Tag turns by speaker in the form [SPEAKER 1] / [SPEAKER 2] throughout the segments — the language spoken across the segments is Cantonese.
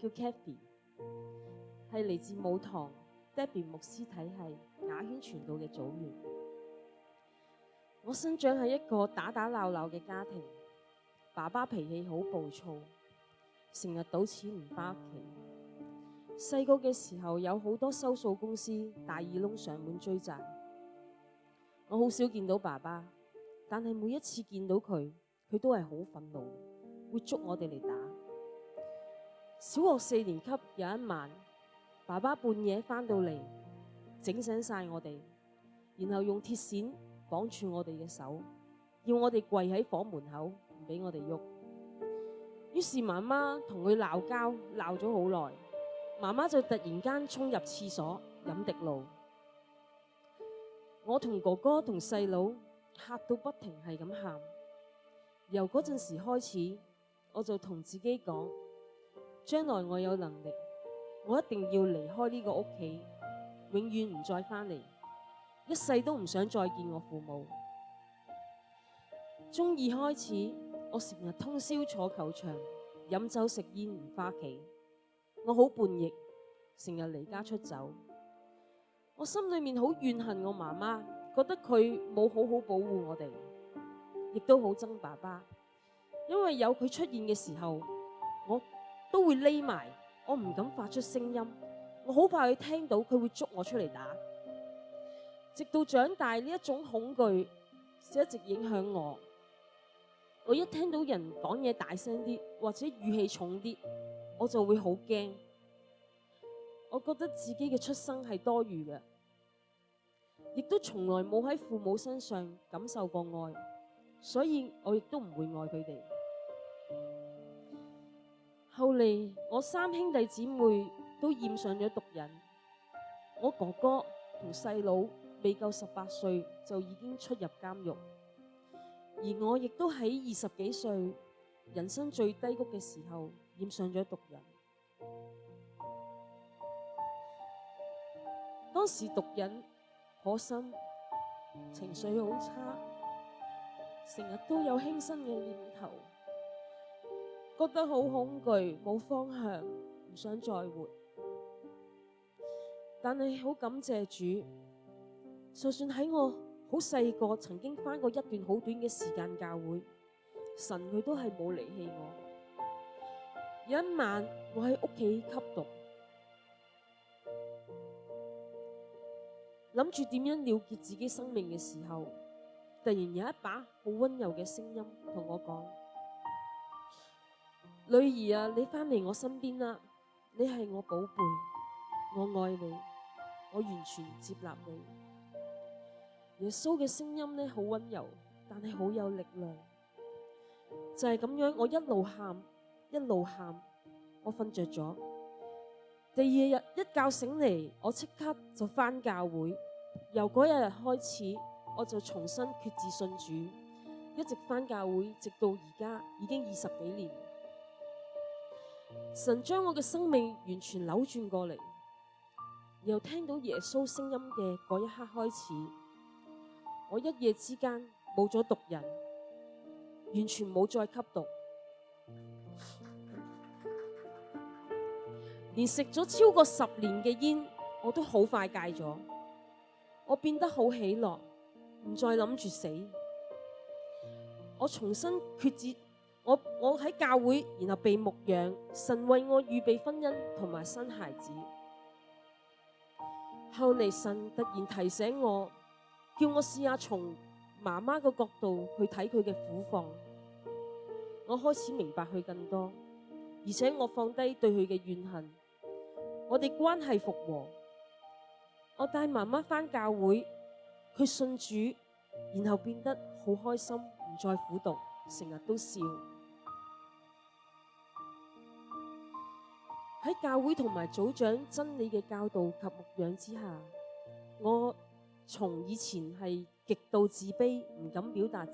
[SPEAKER 1] 叫 Kathy， 係嚟自母堂 Debbie 牧師體系雅軒傳道嘅組員。我生長喺一個打打鬧鬧嘅家庭，爸爸脾氣好暴躁，成日賭錢唔返屋企。細個嘅時候有好多收數公司大耳窿上門追債，我好少見到爸爸，但係每一次見到佢都係好憤怒，會捉我哋嚟打。小學4年級有一晚，爸爸半夜返到嚟，整醒晒我哋，然後用鐵線綁住我哋嘅手，要我哋跪喺房門口，唔俾我哋喐。於是媽媽同佢鬧交，鬧咗好耐。媽媽就突然間衝入廁所飲滴露。我同哥哥同細佬嚇到不停係咁喊。由嗰陣時開始，我就同自己講，將來我有能力，我一定要離開呢個屋企，永遠唔再返嚟，一世都唔想再見我父母。中二開始，我成日通宵坐球場，飲酒食煙唔返屋企。我好叛逆，成日離家出走。我心裏面好怨恨我媽媽，覺得佢冇好好保護我哋，亦都好憎爸爸，因為有佢出現嘅時候，我都會匿埋，我唔敢發出聲音，我好怕佢聽到，佢會捉我出嚟打。直到長大，呢一種恐懼一直影響我。我一聽到人講嘢大聲啲，或者語氣重啲，我就會好驚。我覺得自己嘅出生係多餘嘅，亦都從來冇喺父母身上感受過愛，所以我亦都唔會愛佢哋。後嚟我3兄弟姊妹都染上咗毒癮，我哥哥同細佬未夠18歲就已經出入監獄，而我亦都喺20幾歲人生最低谷嘅時候染上咗毒癮。當時毒癮頗深，情緒好差，成日都有輕生嘅念頭，覺得好恐懼，冇方向，唔想再活。但係好感謝主，就算喺我好細個曾經返過一段好短嘅時間教會，神佢都係冇離棄我。有一晚我喺屋企吸毒，諗住點樣了結自己生命嘅時候，突然有一把好溫柔嘅聲音同我講：女兒啊，你返嚟我身邊啦，你係我寶貝，我愛你，我完全接納你。耶穌嘅聲音呢，好溫柔，但係好有力量。就係咁樣，我一路喊一路喊，我瞓着咗。第二日一覺醒嚟，我即刻就返教會。由嗰日開始，我就重新決志信主，一直返教會，直到而家已經20幾年。神將我嘅生命完全扭轉過嚟，由聽到耶穌聲音嘅嗰一刻開始，我一夜之間冇咗毒癮，完全冇再吸毒，連食咗超過10年嘅煙，我都好快戒咗。我變得好喜樂，唔再諗住死。我重新決志，我喺教會，然後被牧養，神為我預備婚姻同埋生孩子。後嚟神突然提醒我，叫我試下從媽媽個角度去睇佢嘅苦況。我開始明白佢更多，而且我放低對佢嘅怨恨。我哋關係復和。我帶媽媽返教會，佢信主，然後變得好開心，唔再苦毒，成日都笑。喺教會同埋組長真理嘅教導及牧養之下，我從以前係極度自卑，唔敢表達，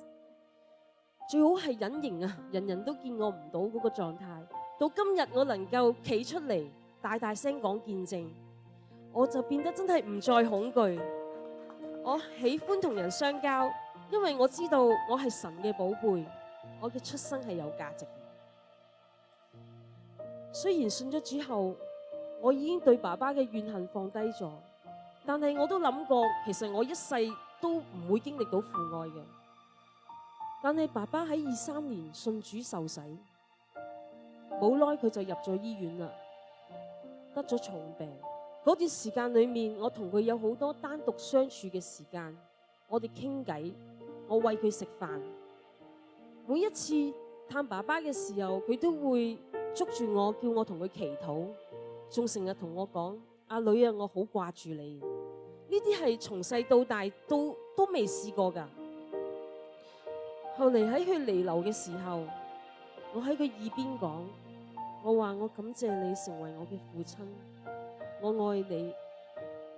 [SPEAKER 1] 最好係隱形啊，人人都見我唔到嗰個狀態。到今日我能夠企出嚟，大大聲講見證，我就變得真係唔再恐懼。我喜歡同人相交，因為我知道我係神嘅寶貝，我嘅出生係有價值。雖然信咗之後，我已經對爸爸嘅怨恨放低咗，但係我都諗過，其實我一世都唔會經歷到父愛嘅。但係爸爸喺23年信主受洗，冇耐佢就入咗醫院啦，得咗重病。嗰段時間裏面，我同佢有好多單獨相處嘅時間，我哋傾偈，我餵佢食飯。每一次探爸爸嘅時候，佢都會捉住我，叫我同佢祈禱，仲成日同我講：阿女啊，我好掛住你。呢啲係從細到大都未試過噶。後嚟喺佢彌留嘅時候，我喺佢耳邊講：我話我感謝你成為我嘅父親，我愛你，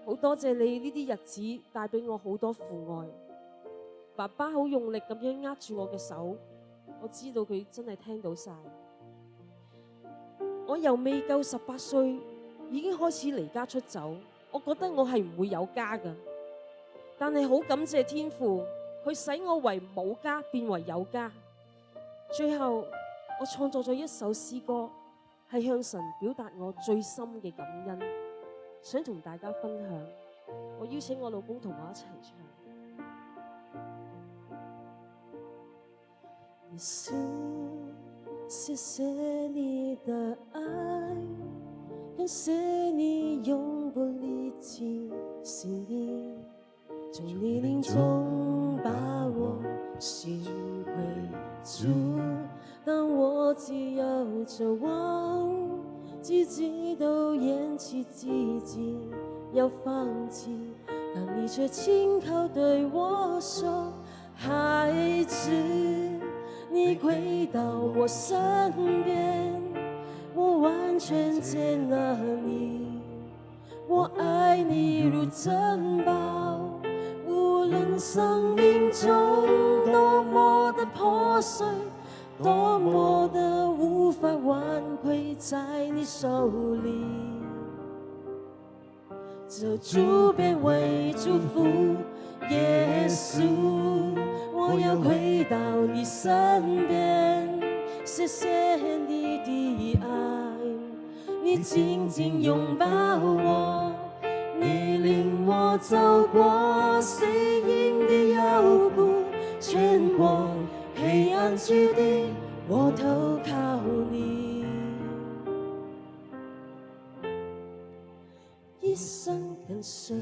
[SPEAKER 1] 好多謝你呢啲日子帶俾我好多父愛。爸爸好用力咁樣握住我嘅手，我知道佢真係聽到晒。我由未夠18歲已經開始離家出走，我覺得我係唔會有家噶，但係好感謝天父，佢使我為冇家變為有家。最後我創作咗一首詩歌，係向神表達我最深嘅感恩，想同大家分享。我邀請我老公同我一齊唱。耶穌，謝謝你的愛，感謝你永不離棄心意，從你靈中把我尋回主。當我既有着望，自己都厭棄自己要放棄，但你卻輕口對我說：孩子，你回到我身邊，我完全接納你，我愛你如珍寶，無論生命中多麼的破碎，多麼的無法挽回，在你手裏，這主變為祝福。耶穌，我要回到你身邊，謝謝你的愛，你緊緊擁抱我，你領我走過死蔭的幽谷，穿過黑暗之地，我投靠你，一生跟隨